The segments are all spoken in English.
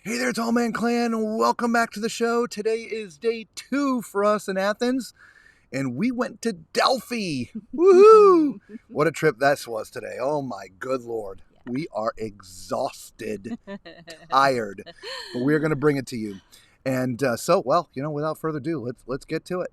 Hey there, Tall Man Clan. Welcome back to the show. Today is day 2 for us in Athens, and we went to Delphi. Woohoo! What a trip that was today. Oh my good Lord. We are exhausted, tired, but we're going to bring it to you. And without further ado, let's get to it.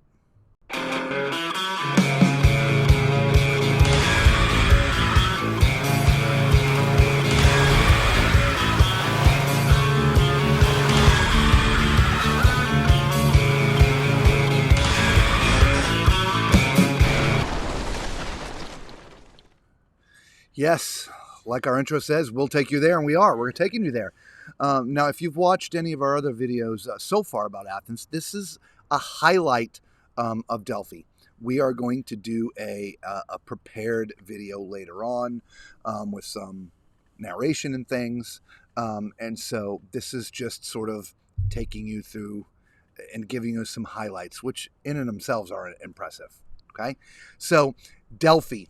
Yes, like our intro says, we'll take you there, and we are. We're taking you there. Now, if you've watched any of our other videos so far about Athens, this is a highlight of Delphi. We are going to do a prepared video later on with some narration and things. And so this is just sort of taking you through and giving you some highlights, which in and themselves are impressive. Okay, so Delphi.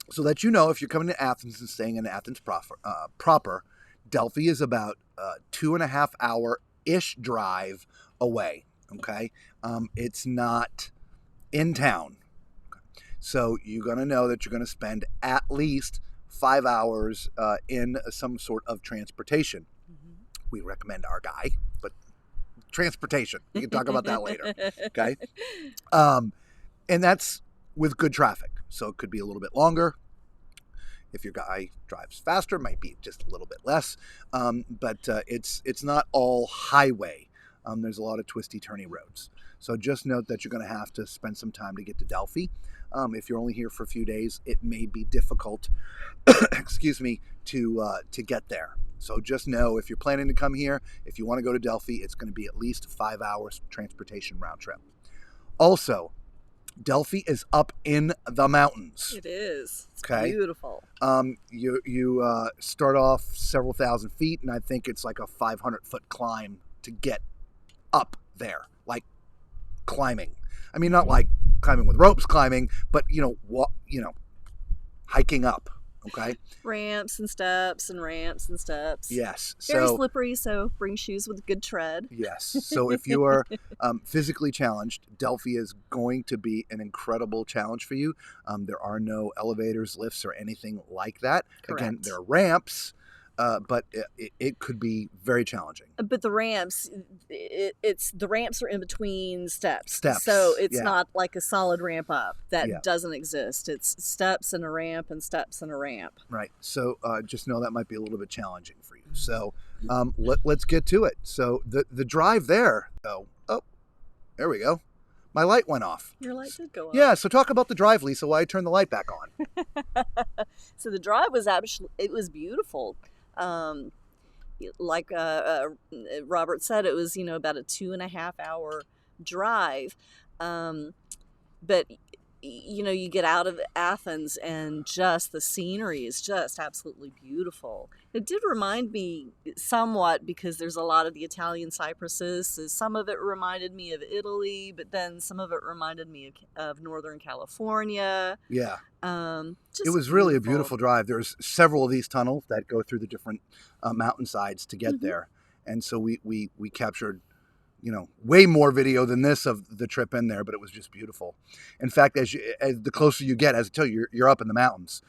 So that you know, if you're coming to Athens and staying in Athens proper, Delphi is about 2.5 hour-ish drive away, okay? It's not in town. So you're going to know that you're going to spend at least 5 hours in some sort of transportation. Mm-hmm. We recommend our guy, but transportation. We can talk about that later, okay? And that's with good traffic. So it could be a little bit longer. If your guy drives faster, it might be just a little bit less. But it's not all highway. There's a lot of twisty, turny roads. So just note that you're going to have to spend some time to get to Delphi. If you're only here for a few days, it may be difficult, excuse me, to get there. So just know if you're planning to come here, if you want to go to Delphi, it's going to be at least 5 hours transportation round trip. Also, Delphi is up in the mountains. It is. It's okay. Beautiful. You start off several thousand feet, and I think it's like a 500-foot climb to get up there, like climbing. I mean, not like climbing with ropes climbing, but hiking up. Okay. Ramps and steps and ramps and steps. Yes. Very slippery, so bring shoes with good tread. Yes. So if you are physically challenged, Delphi is going to be an incredible challenge for you. There are no elevators, lifts, or anything like that. Correct. Again, there are ramps, but it could be very challenging. But the ramps, the ramps are in between steps. Steps. So it's not like a solid ramp up. That doesn't exist. It's steps and a ramp and steps and a ramp. Right. So just know that might be a little bit challenging for you. So let's get to it. So the drive there, though. Oh, there we go. My light went off. Your light did go off. Yeah, so talk about the drive, Lisa, while I turn the light back on. So the drive was it was beautiful. Like Robert said, it was, about a 2.5 hour drive. But, you get out of Athens and just the scenery is just absolutely beautiful. It did remind me somewhat, because there's a lot of the Italian cypresses. So some of it reminded me of Italy, but then some of it reminded me of Northern California. Yeah. It was really a beautiful drive. There's several of these tunnels that go through the different mountainsides to get there. And so we captured way more video than this of the trip in there, but it was just beautiful. In fact, as the closer you get, as I tell you, you're up in the mountains.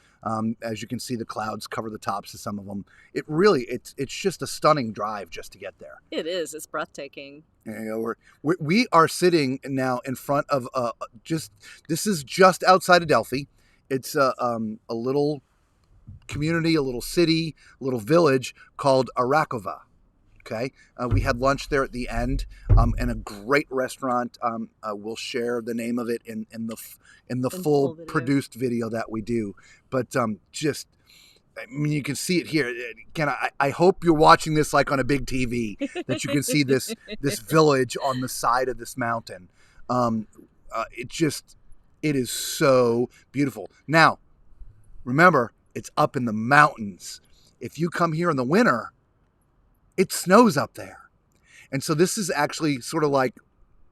As you can see, the clouds cover the tops of some of them. It's just a stunning drive just to get there. It is. It's breathtaking. We are sitting now in front of this is just outside of Delphi. It's a little community, a little city, a little village called Arakova. Okay, we had lunch there at the end, in a great restaurant. We'll share the name of it in the full produced video that we do. But you can see it here. Again, I hope you're watching this like on a big TV, that you can see this village on the side of this mountain. It is so beautiful. Now, remember, it's up in the mountains. If you come here in the winter, it snows up there. And so this is actually sort of like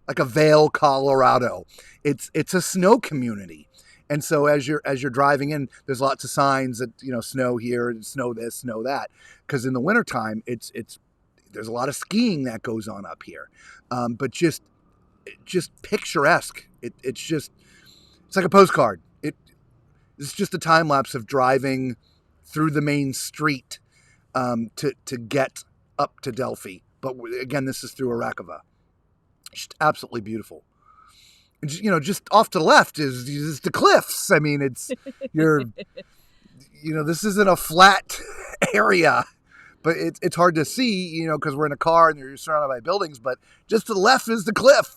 a Vail, Colorado. It's a snow community. And so as you're driving in, there's lots of signs that, snow here, snow this, snow that. Because in the wintertime, it's There's a lot of skiing that goes on up here, but just picturesque. It's like a postcard. It's just a time lapse of driving through the main street to get up to Delphi. But again, this is through Arakava. Just absolutely beautiful. And just off to the left is the cliffs. I mean, this isn't a flat area, but it's hard to see, because we're in a car and you're surrounded by buildings. But just to the left is the cliff.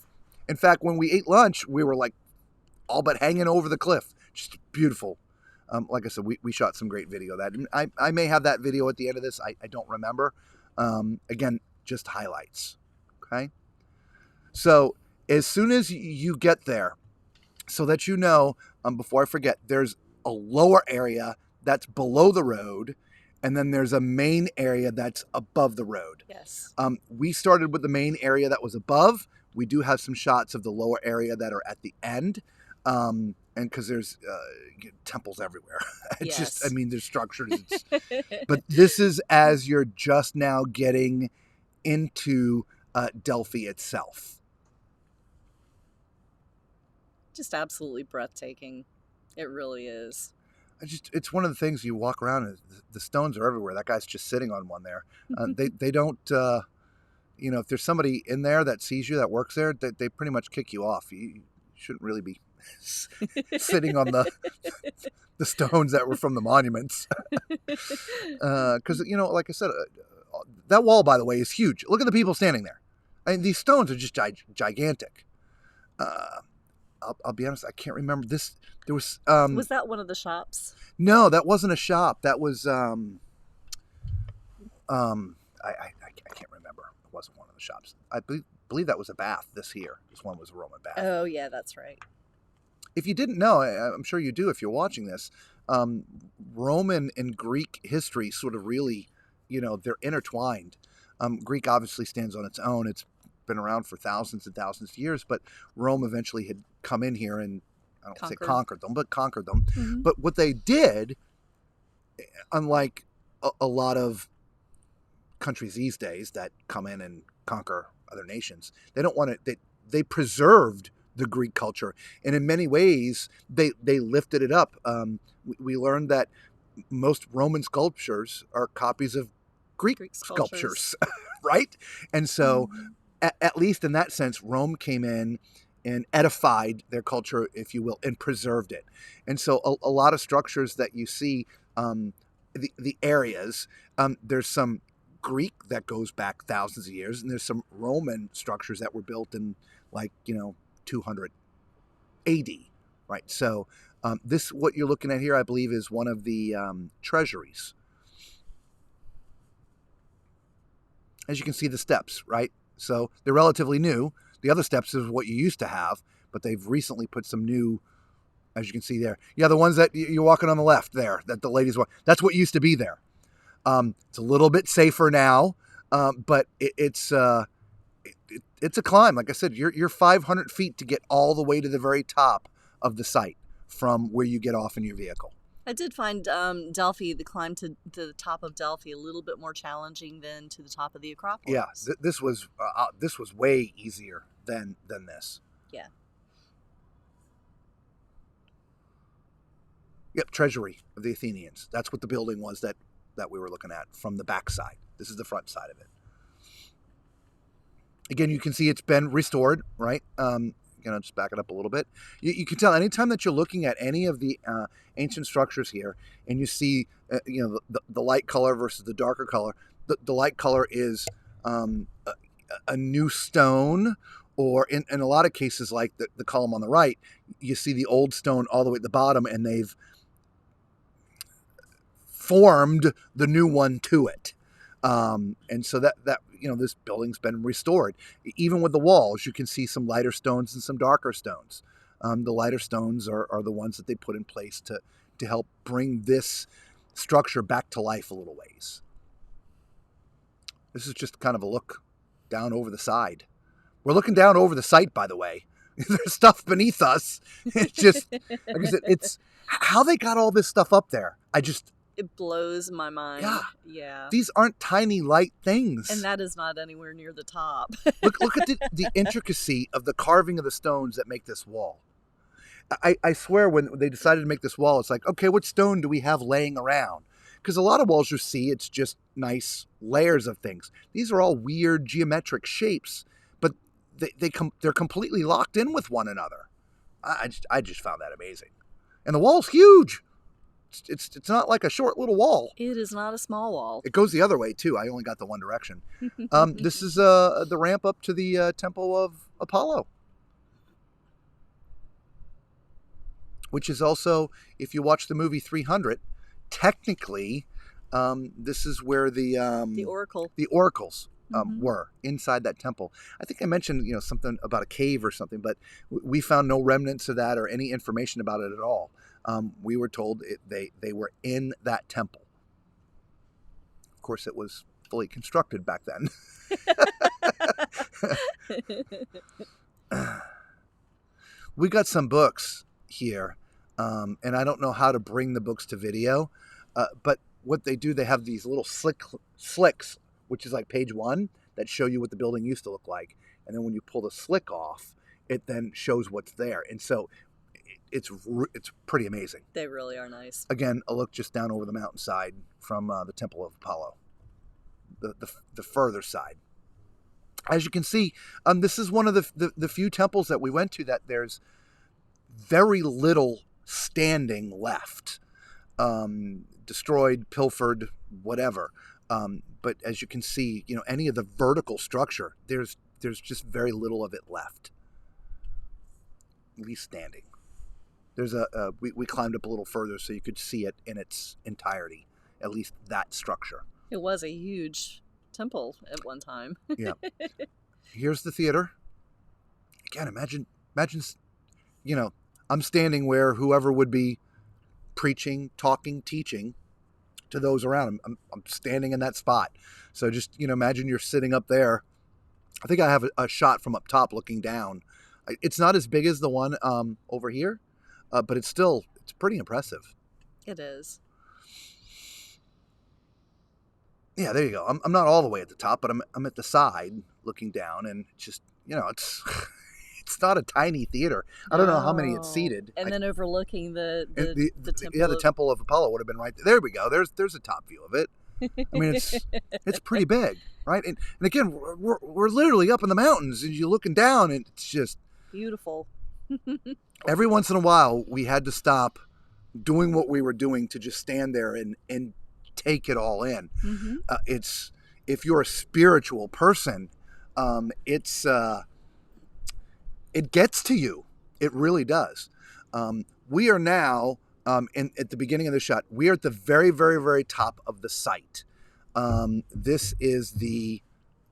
In fact, when we ate lunch, we were like all but hanging over the cliff. Just beautiful. Like I said, we shot some great video of that. And I may have that video at the end of this. I don't remember. Again, just highlights. Okay. So as soon as you get there, so that before I forget, there's a lower area that's below the road, and then there's a main area that's above the road. Yes. We started with the main area that was above. We do have some shots of the lower area that are at the end, and because there's temples everywhere. Yes. There's structures. But this is as you're just now getting into Delphi itself. Just absolutely breathtaking. It really is. It's one of the things you walk around and the stones are everywhere. That guy's just sitting on one there. They don't, if there's somebody in there that sees you, that works there, they pretty much kick you off. You shouldn't really be sitting on the stones that were from the monuments. Because, like I said, that wall, by the way, is huge. Look at the people standing there. I mean, these stones are just gigantic. I'll be honest, I can't remember this. There was that one of the shops? No, that wasn't a shop. That was I can't remember. It wasn't one of the shops. I believe that was a bath. This one was a Roman bath. Oh yeah, that's right. If you didn't know, I'm sure you do if you're watching this. Roman and Greek history sort of really, they're intertwined. Greek obviously stands on its own. It's been around for thousands and thousands of years, but Rome eventually had come in here and I don't say conquered them, but conquered them. Mm-hmm. But what they did, unlike a lot of countries these days that come in and conquer other nations, they don't want to. They preserved the Greek culture, and in many ways they lifted it up. We learned that most Roman sculptures are copies of Greek sculptures, right? And so. Mm-hmm. At least in that sense, Rome came in and edified their culture, if you will, and preserved it. And so a lot of structures that you see, the areas, there's some Greek that goes back thousands of years, and there's some Roman structures that were built in 200 AD, right? So what you're looking at here, I believe, is one of the treasuries. As you can see, the steps, right? So they're relatively new. The other steps is what you used to have, but they've recently put some new, as you can see there. Yeah, the ones that you're walking on the left there, that the ladies walk. That's what used to be there. It's a little bit safer now, but it's a climb. Like I said, you're 500 feet to get all the way to the very top of the site from where you get off in your vehicle. I did find Delphi, the climb to the top of Delphi, a little bit more challenging than to the top of the Acropolis. Yeah, this was way easier than this. Yeah. Yep, treasury of the Athenians. That's what the building was that we were looking at from the back side. This is the front side of it. Again, you can see it's been restored, right? Just back it up a little bit. You can tell anytime that you're looking at any of the ancient structures here, and you see, the light color versus the darker color. The light color is a new stone, or in a lot of cases, like the column on the right, you see the old stone all the way at the bottom, and they've formed the new one to it. And so that this building's been restored. Even with the walls, you can see some lighter stones and some darker stones. The lighter stones are the ones that they put in place to help bring this structure back to life a little ways. This is just kind of a look down over the side. We're looking down over the site, by the way. There's stuff beneath us. It's just, like I said, it's how they got all this stuff up there. It blows my mind. Yeah. Yeah. These aren't tiny, light things. And that is not anywhere near the top. Look at the intricacy of the carving of the stones that make this wall. I swear when they decided to make this wall, it's like, okay, what stone do we have laying around? Because a lot of walls you see, it's just nice layers of things. These are all weird geometric shapes, but they're completely locked in with one another. I just found that amazing. And the wall's huge. It's not like a short little wall. It is not a small wall. It goes the other way, too. I only got the one direction. This is the ramp up to the Temple of Apollo. Which is also, if you watch the movie 300, technically, this is where the oracles were inside that temple. I think I mentioned something about a cave or something, but we found no remnants of that or any information about it at all. We were told they were in that temple. Of course, it was fully constructed back then. We got some books here. And I don't know how to bring the books to video, but what they do, they have these little slicks, which is like page 1, that show you what the building used to look like. And then when you pull the slick off, it then shows what's there. And so it's pretty amazing. They really are nice. Again, a look just down over the mountainside from the Temple of Apollo, the further side. As you can see, this is one of the few temples that we went to that there's very little standing left. Destroyed, pilfered, whatever. But as you can see, any of the vertical structure, there's just very little of it left. At least standing. There's we climbed up a little further so you could see it in its entirety. At least that structure. It was a huge temple at one time. Yeah. Here's the theater. Again, imagine, I'm standing where whoever would be preaching, talking, teaching to those around. I'm standing in that spot. So just, imagine you're sitting up there. I think I have a shot from up top looking down. It's not as big as the one over here, but it's pretty impressive. It is. Yeah, there you go. I'm not all the way at the top, but I'm at the side looking down, and just, it's it's not a tiny theater. I don't know how many it's seated. And then overlooking the temple. Yeah, the Temple of Apollo would have been right there. There we go. There's a top view of it. I mean, it's pretty big, right? And again, we're literally up in the mountains, and you're looking down, and it's just beautiful. Every once in a while, we had to stop doing what we were doing to just stand there and take it all in. Mm-hmm. If you're a spiritual person, it gets to you. It really does. We are now, at the beginning of the shot, we are at the very, very, very top of the site. This is the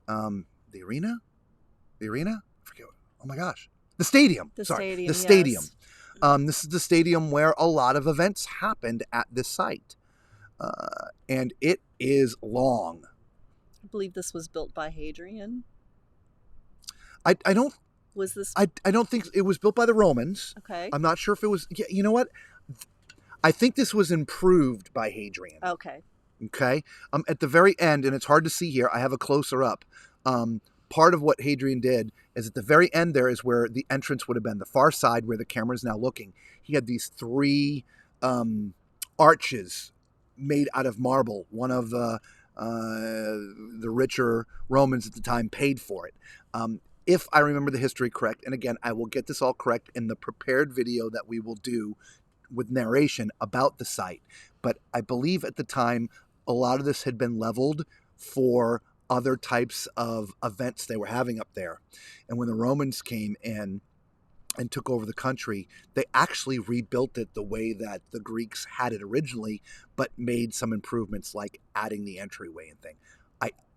arena? The arena? I forget. Oh my gosh. The stadium. The stadium. Yes. This is the stadium where a lot of events happened at this site. And it is long. I believe this was built by Hadrian. I don't... Was this? I don't think it was built by the Romans. Okay. I'm not sure if it was. Yeah, you know what? I think this was improved by Hadrian. Okay. Okay. At the very end, and it's hard to see here. I have a closer up. Part of what Hadrian did is at the very end there is where the entrance would have been, the far side where the camera is now looking. He had these 3 arches made out of marble. One of the richer Romans at the time paid for it. If I remember the history correct, and again, I will get this all correct in the prepared video that we will do with narration about the site. But I believe at the time, a lot of this had been leveled for other types of events they were having up there. And when the Romans came in and took over the country, they actually rebuilt it the way that the Greeks had it originally, but made some improvements like adding the entryway and thing.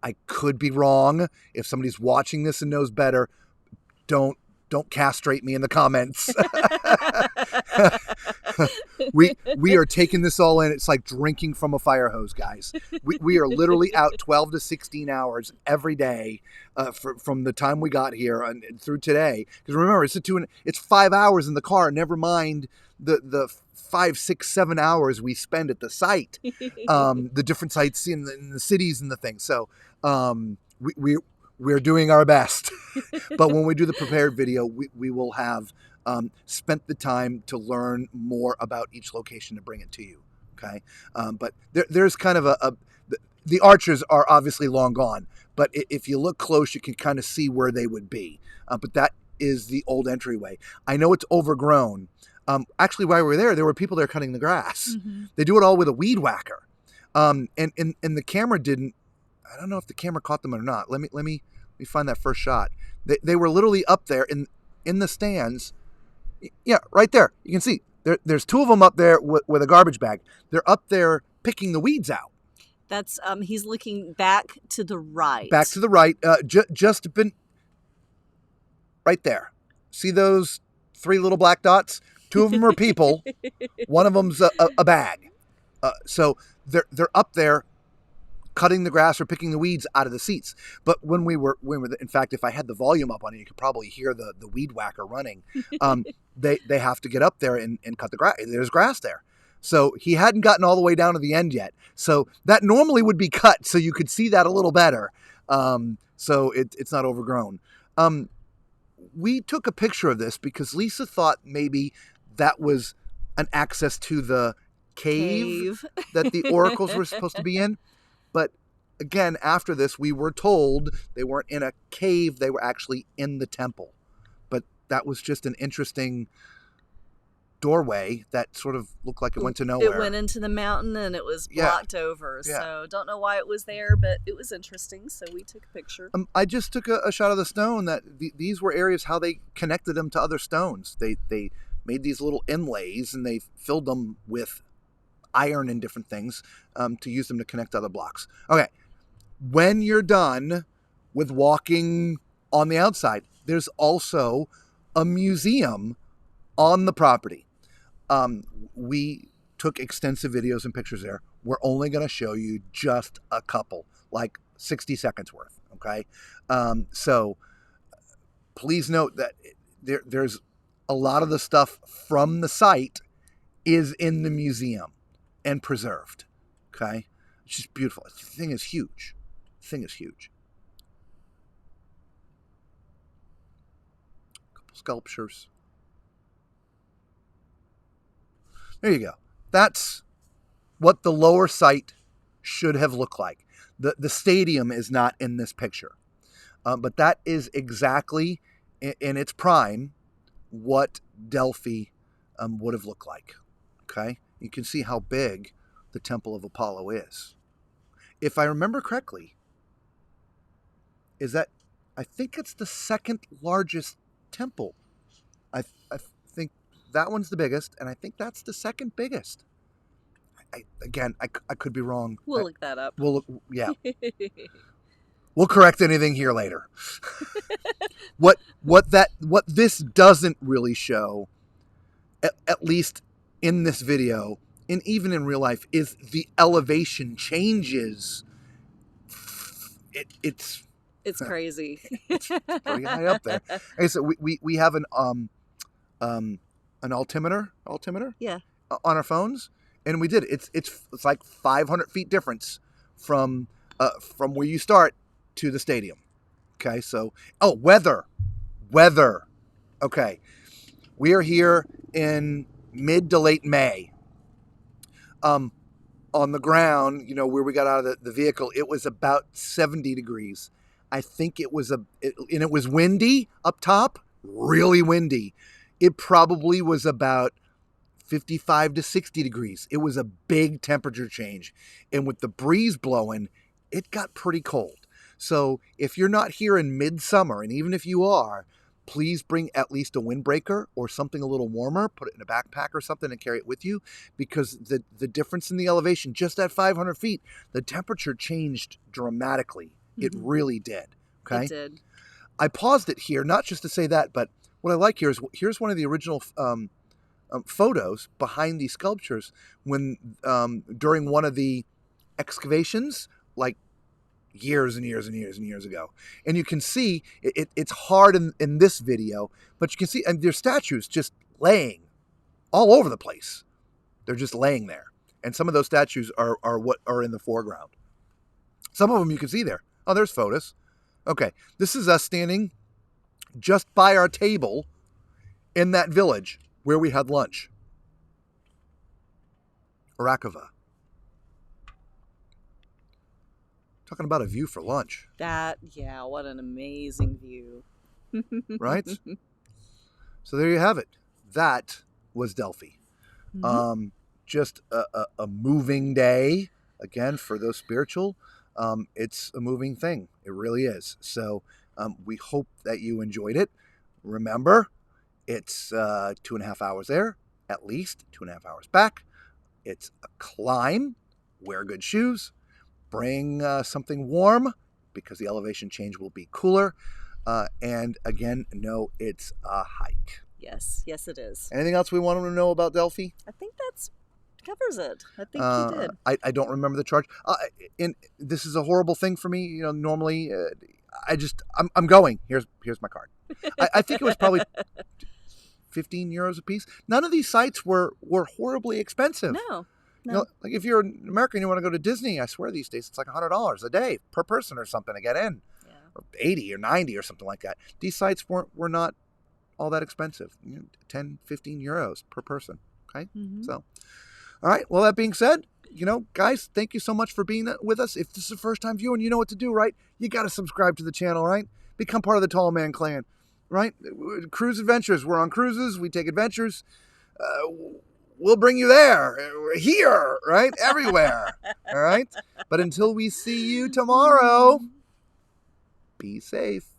I could be wrong. If somebody's watching this and knows better, don't castrate me in the comments. we are taking this all in. It's like drinking from a fire hose, guys. We are literally out 12 to 16 hours every day from the time we got here and through today. Because remember, it's 5 hours in the car. Never mind the 5, 6, 7 hours we spend at the site, the different sites in the cities and the things. So we're doing our best. But when we do the prepared video, we will have spent the time to learn more about each location to bring it to you. Okay. But there's kind of the archers are obviously long gone, but if you look close, you can kind of see where they would be. But that is the old entryway. I know it's overgrown. Actually, while we were there were people there cutting the grass. Mm-hmm. They do it all with a weed whacker. And the camera didn't, I don't know if the camera caught them or not. Let me find that first shot. They were literally up there in the stands. Yeah, right there. You can see there's two of them up there with a garbage bag. They're up there picking the weeds out. That's he's looking back to the right. Back to the right. Just been right there. See those 3 little black dots? 2 of them are people. One of them's a bag. So they're up there cutting the grass or picking the weeds out of the seats. But when we were in fact, if I had the volume up on it, you could probably hear the weed whacker running. They have to get up there and cut the grass. There's grass there. So he hadn't gotten all the way down to the end yet. So that normally would be cut so you could see that a little better. So it's not overgrown. We took a picture of this because Lisa thought maybe that was an access to the cave that the oracles were supposed to be in. But again, after this, we were told they weren't in a cave. They were actually in the temple. But that was just an interesting doorway that sort of looked like it went to nowhere. It went into the mountain and it was blocked over. Yeah. So don't know why it was there, but it was interesting. So we took a picture. I just took a shot of the stone that these were areas how they connected them to other stones. They made these little inlays and they filled them with iron and different things to use them to connect other blocks. Okay. When you're done with walking on the outside, there's also a museum on the property. We took extensive videos and pictures there. We're only going to show you just a couple, like 60 seconds worth. Okay. So please note that there's a lot of the stuff from the site is in the museum and preserved. Okay. It's just beautiful. The thing is huge. A couple sculptures. There you go. That's what the lower site should have looked like. The stadium is not in this picture. But that is exactly in its prime what Delphi would have looked like. Okay? You can see how big the Temple of Apollo is. If I remember correctly, I think it's the second largest temple. I think that one's the biggest, and I think that's the second biggest. I could be wrong. We'll look that up. Yeah. We'll correct anything here later. What this doesn't really show, at least in this video, and even in real life, is the elevation changes. It's crazy. It's pretty high up there. Okay, so we have an altimeter. Yeah. On our phones, and we did. It's like 500 feet difference from where you start to the stadium. Okay, so weather. Okay, we are here in mid to late May. On the ground, where we got out of the vehicle, it was about 70 degrees. I think it was and it was windy up top, really windy. It probably was about 55 to 60 degrees. It was a big temperature change. And with the breeze blowing, it got pretty cold. So if you're not here in midsummer, and even if you are, please bring at least a windbreaker or something a little warmer, put it in a backpack or something and carry it with you, because the difference in the elevation, just at 500 feet, the temperature changed dramatically. Mm-hmm. It really did. Okay. It did. I paused it here, not just to say that, but what I like here is here's one of the original photos behind these sculptures when during one of the excavations, like years and years and years and years ago. And you can see it's hard in this video, but you can see, and there's statues just laying all over the place. They're just laying there. And some of those statues are what are in the foreground. Some of them you can see there. Oh, there's photos. Okay, this is us standing just by our table in that village where we had lunch. Rakova. Talking about a view for lunch. Yeah, what an amazing view. Right? So there you have it. That was Delphi. Mhm. Just a moving day. Again, for those spiritual, it's a moving thing. It really is. So we hope that you enjoyed it. Remember, it's 2.5 hours there, at least 2.5 hours back. It's a climb. Wear good shoes. Bring something warm because the elevation change will be cooler. And again, know it's a hike. Yes, it is. Anything else we want to know about Delphi? I think that covers it. I think you did. I don't remember the charge. This is a horrible thing for me. Normally, I'm going. Here's my card. I think it was probably 15 euros a piece. None of these sites were horribly expensive. No. Like if you're an American, you want to go to Disney. I swear these days it's like $100 a day per person or something to get in, or 80 or 90 or something like that. These sites were not all that expensive. 10, 15 euros per person. Okay, so. All right. Well, that being said, guys, thank you so much for being with us. If this is the first time viewing, you know what to do, right? You got to subscribe to the channel, right? Become part of the Tall Man Clan, right? Cruise adventures. We're on cruises. We take adventures. We'll bring you there, here, right? Everywhere. All right. But until we see you tomorrow, be safe.